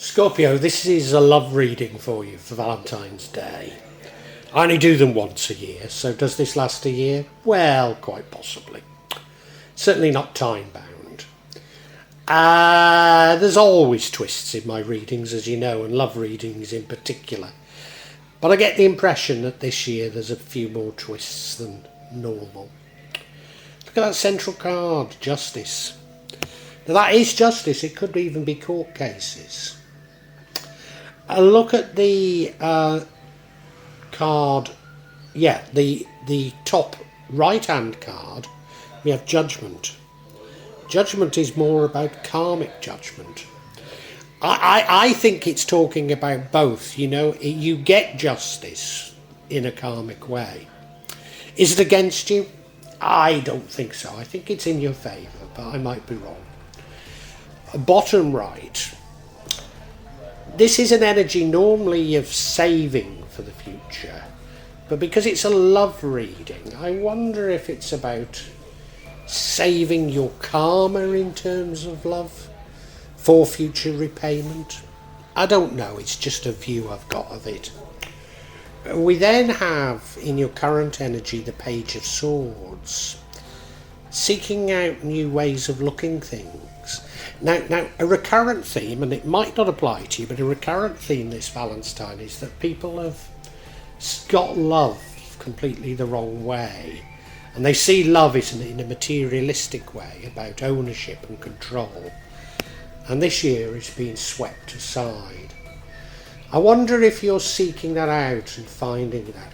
Scorpio, this is a love reading for you for Valentine's Day. I only do them once a year, so does this last a year? Well, quite possibly. Certainly not time bound. There's always twists in my readings, as you know, and love readings in particular. But I get the impression that this year there's a few more twists than normal. Look at that central card, Justice. Now that is justice, it could even be court cases. Look at the card, the top right hand card, we have judgment. Judgment is more about karmic judgment. I think it's talking about both, you get justice in a karmic way. Is it against you? I don't think so. I think it's in your favour, but I might be wrong. Bottom right, this is an energy normally of saving for the future, but because it's a love reading, I wonder if it's about saving your karma in terms of love for future repayment. I don't know, it's just a view I've got of it. We then have in your current energy the Page of Swords, seeking out new ways of looking things. Now, a recurrent theme, and it might not apply to you, but a recurrent theme this Valentine is that people have got love completely the wrong way. And they see love in a materialistic way, about ownership and control. And this year it's been swept aside. I wonder if you're seeking that out and finding that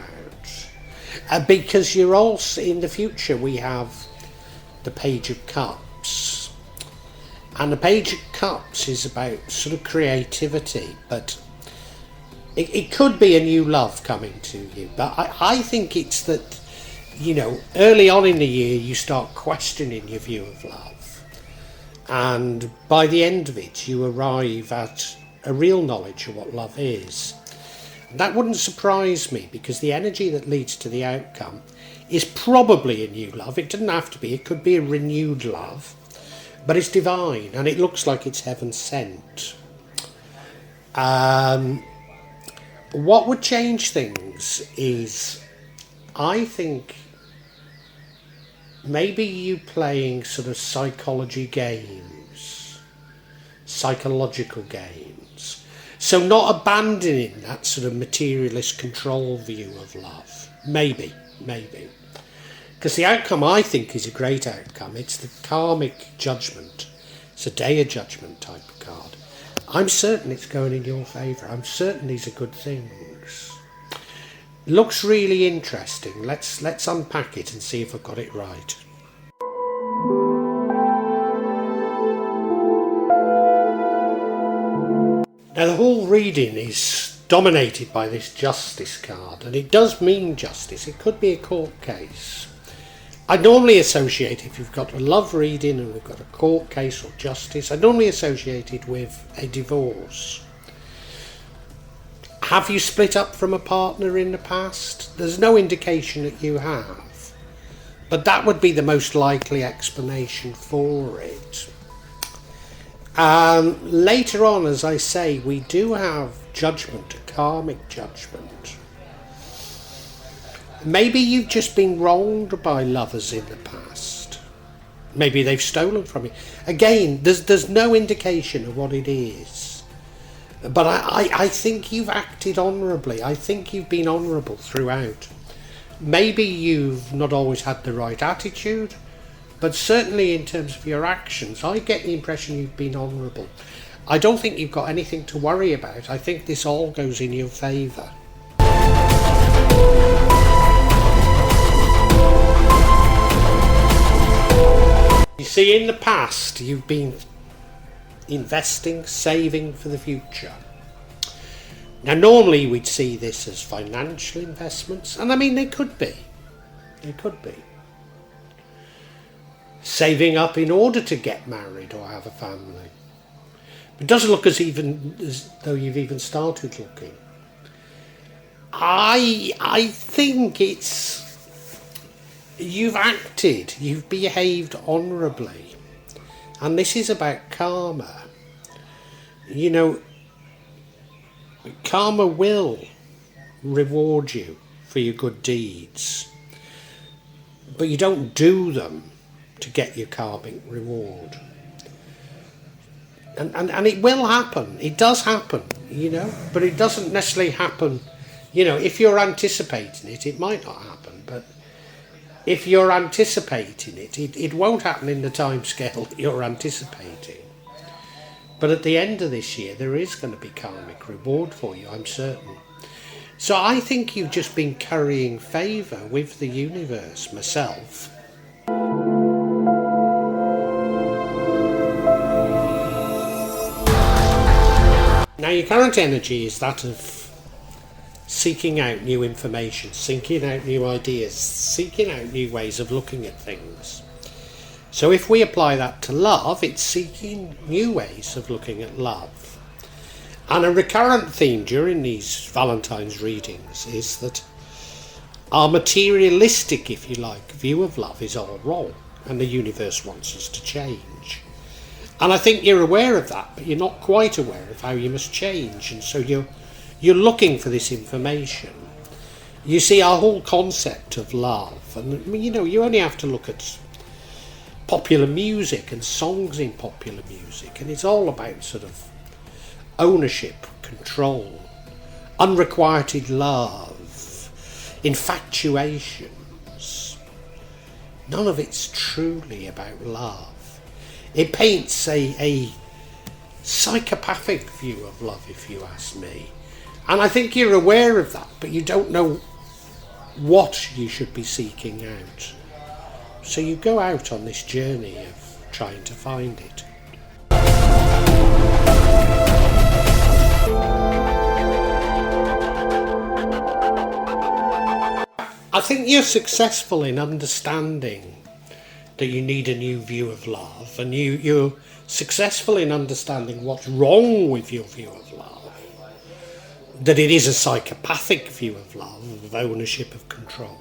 out. Because you're also, in the future, we have the Page of Cups. And the Page of Cups is about sort of creativity, but it could be a new love coming to you. But I think it's that, early on in the year you start questioning your view of love. And by the end of it you arrive at a real knowledge of what love is. And that wouldn't surprise me, because the energy that leads to the outcome is probably a new love. It doesn't have to be, it could be a renewed love. But it's divine, and it looks like it's heaven sent. What would change things is, I think, maybe you playing sort of psychological games. So not abandoning that sort of materialist control view of love. Maybe. Because the outcome, I think, is a great outcome. It's the karmic judgment. It's a day of judgment type of card. I'm certain it's going in your favour. I'm certain these are good things. Looks really interesting. Let's unpack it and see if I've got it right. Now the whole reading is dominated by this justice card, and it does mean justice. It could be a court case. I normally associate, if you've got a love reading and we've got a court case or justice, I normally associate it with a divorce. Have you split up from a partner in the past? There's no indication that you have, but that would be the most likely explanation for it. Later on, as I say, we do have judgment, a karmic judgment. Maybe you've just been wronged by lovers in the past. Maybe they've stolen from you. Again, there's no indication of what it is. But I think you've acted honourably. I think you've been honourable throughout. Maybe you've not always had the right attitude, but certainly in terms of your actions, I get the impression you've been honourable. I don't think you've got anything to worry about. I think this all goes in your favour. You see, in the past, you've been investing, saving for the future. Now, normally we'd see this as financial investments, and I mean, they could be. They could be. Saving up in order to get married or have a family. It doesn't look as though you've even started looking. I think it's, you've acted, you've behaved honourably, and this is about karma. Karma will reward you for your good deeds, but you don't do them to get your karmic reward. And it will happen. It does happen, but it doesn't necessarily happen. If you're anticipating it, it might not happen, but if you're anticipating it, it won't happen in the time scale that you're anticipating. But at the end of this year, there is going to be karmic reward for you, I'm certain. So I think you've just been currying favour with the universe, myself. Now, your current energy is that of seeking out new information, seeking out new ideas, seeking out new ways of looking at things. So if we apply that to love, it's seeking new ways of looking at love. And a recurrent theme during these Valentine's readings is that our materialistic, if you like, view of love is all wrong, and the universe wants us to change. And I think you're aware of that, but you're not quite aware of how you must change, and so you're looking for this information. You see, our whole concept of love, and you only have to look at popular music and songs in popular music, and it's all about sort of ownership, control, unrequited love, infatuations. None of it's truly about love. It paints a psychopathic view of love, if you ask me. And I think you're aware of that, but you don't know what you should be seeking out. So you go out on this journey of trying to find it. I think you're successful in understanding that you need a new view of love, and you're successful in understanding what's wrong with your view of love, that it is a psychopathic view of love, of ownership, of control,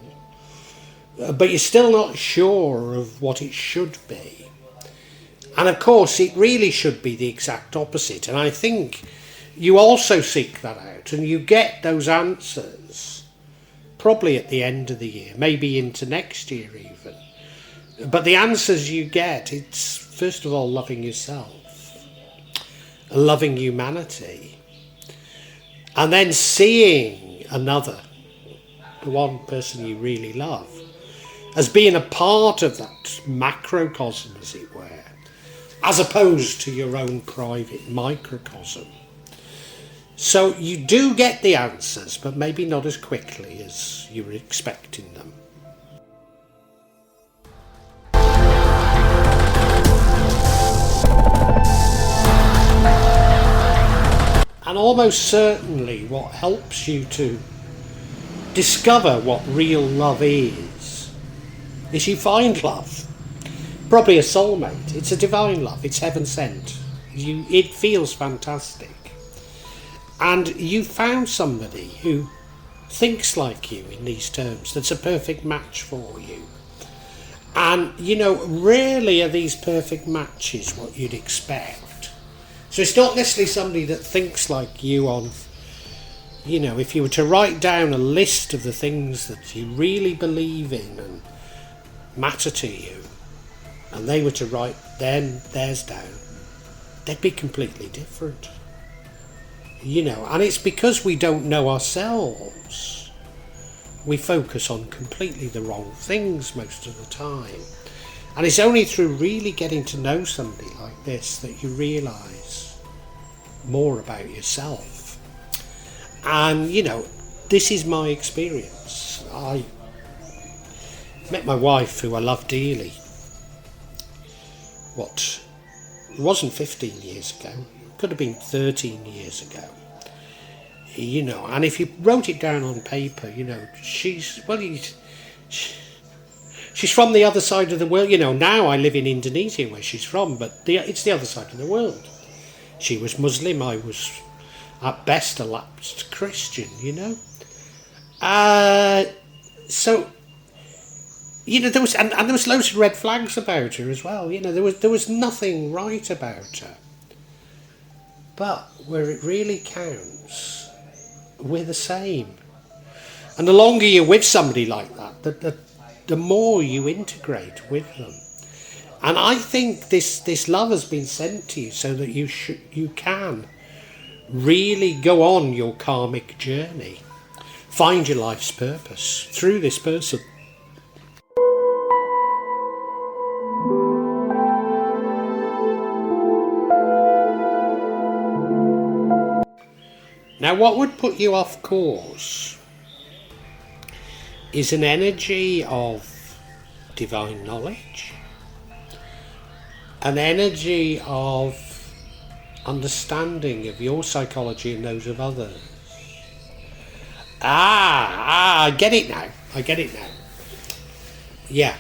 but you're still not sure of what it should be. And of course it really should be the exact opposite, and I think you also seek that out, and you get those answers probably at the end of the year, maybe into next year even. But the answers you get, it's first of all loving yourself, loving humanity, and then seeing another, the one person you really love, as being a part of that macrocosm, as it were, as opposed to your own private microcosm. So you do get the answers, but maybe not as quickly as you were expecting them. And almost certainly what helps you to discover what real love is you find love. Probably a soulmate. It's a divine love. It's heaven sent. It feels fantastic. And you found somebody who thinks like you in these terms, that's a perfect match for you. And, rarely are these perfect matches what you'd expect. So it's not necessarily somebody that thinks like you on, if you were to write down a list of the things that you really believe in and matter to you, and they were to write theirs down, they'd be completely different. And it's because we don't know ourselves. We focus on completely the wrong things most of the time. And it's only through really getting to know somebody like this that you realise more about yourself. And, this is my experience. I met my wife, who I love dearly, it wasn't 15 years ago. Could have been 13 years ago. And if you wrote it down on paper, she's from the other side of the world. Now I live in Indonesia, where she's from, but it's the other side of the world. She was Muslim, I was at best a lapsed Christian, So, there was loads of red flags about her as well. There was nothing right about her. But where it really counts we're the same. And the longer you're with somebody like that, the more you integrate with them. And I think this love has been sent to you so that you can really go on your karmic journey, find your life's purpose through this person. Now, what would put you off course is an energy of divine knowledge, an energy of understanding of your psychology and those of others. I get it now. Yeah.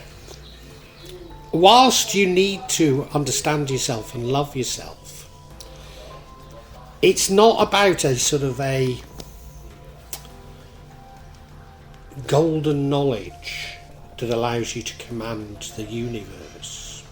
Whilst you need to understand yourself and love yourself, it's not about a sort of a golden knowledge that allows you to command the universe.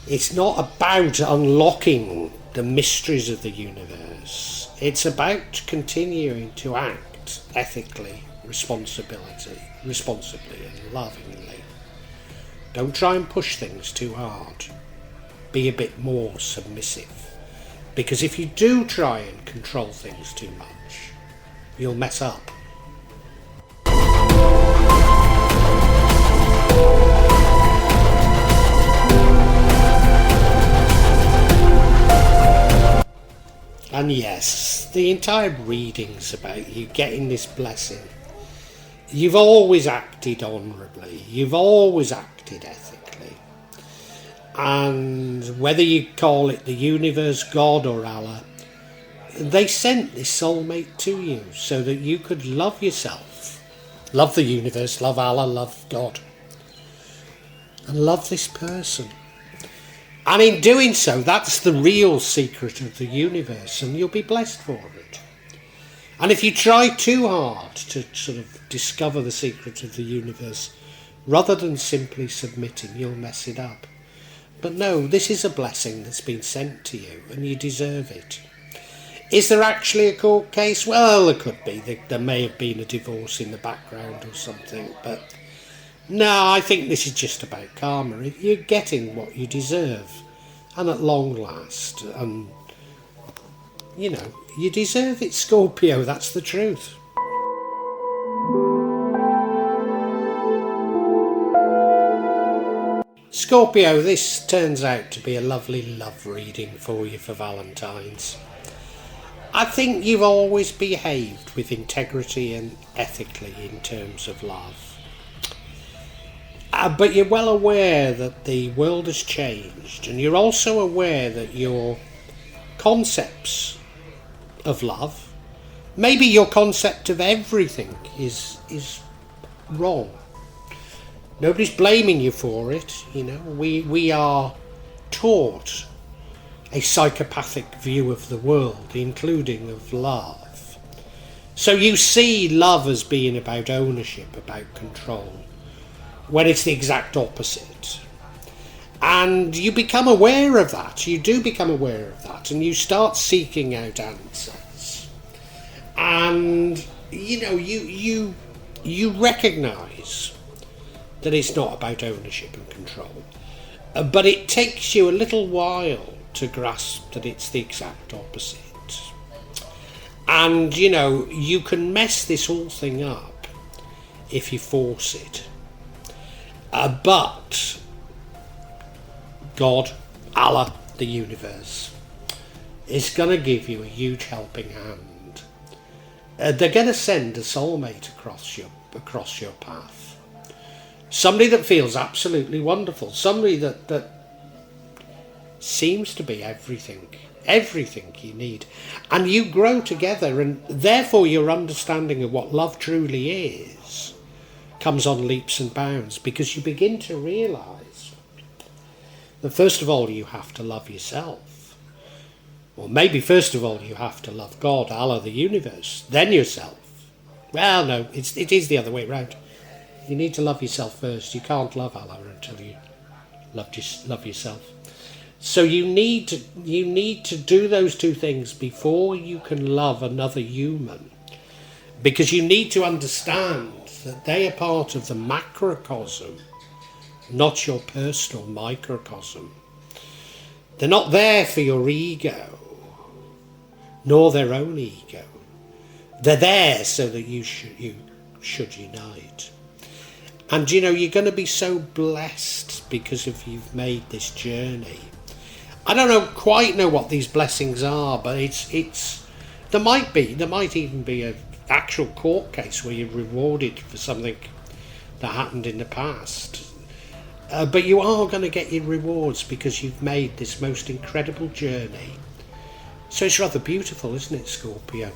It's not about unlocking the mysteries of the universe. It's about continuing to act ethically, responsibly and lovingly. Don't try and push things too hard. Be a bit more submissive. Because if you do try and control things too much, you'll mess up. And yes, the entire reading's about you getting this blessing. You've always acted honourably. You've always acted ethically. And whether you call it the universe, God or Allah, they sent this soulmate to you so that you could love yourself, love the universe, love Allah, love God, and love this person. And in doing so, that's the real secret of the universe, and you'll be blessed for it. And if you try too hard to sort of discover the secret of the universe, rather than simply submitting, you'll mess it up. But no, this is a blessing that's been sent to you, and you deserve it. Is there actually a court case? Well, there could be. There may have been a divorce in the background or something, but no, I think this is just about karma. You're getting what you deserve, and at long last, and you know, you deserve it, Scorpio, that's the truth. Scorpio, this turns out to be a lovely love reading for you for Valentine's. I think you've always behaved with integrity and ethically in terms of love. But you're well aware that the world has changed, and you're also aware that your concepts of love, maybe your concept of everything is wrong. Nobody's blaming you for it, you know. We are taught a psychopathic view of the world, including of love. So you see love as being about ownership, about control, when it's the exact opposite. And you become aware of that, you do become aware of that, and you start seeking out answers. And, you know, you recognise that it's not about ownership and control. But it takes you a little while to grasp that it's the exact opposite. And, you know, you can mess this whole thing up if you force it. But God, Allah, the universe, is going to give you a huge helping hand. They're going to send a soulmate across your path. Somebody that feels absolutely wonderful. Somebody that seems to be everything you need. And you grow together, and therefore your understanding of what love truly is comes on leaps and bounds, because you begin to realise that first of all you have to love yourself. Or maybe first of all you have to love God, Allah, the universe, then yourself. Well, no, it is the other way around. You need to love yourself first. You can't love Allah until you love yourself. So you need to do those two things before you can love another human, because you need to understand that they are part of the macrocosm, not your personal microcosm. They're not there for your ego, nor their own ego. They're there so that you should unite. And you know, you're going to be so blessed because of you've made this journey. I don't quite know what these blessings are, but there might even be an actual court case where you're rewarded for something that happened in the past. But you are going to get your rewards because you've made this most incredible journey. So it's rather beautiful, isn't it, Scorpio?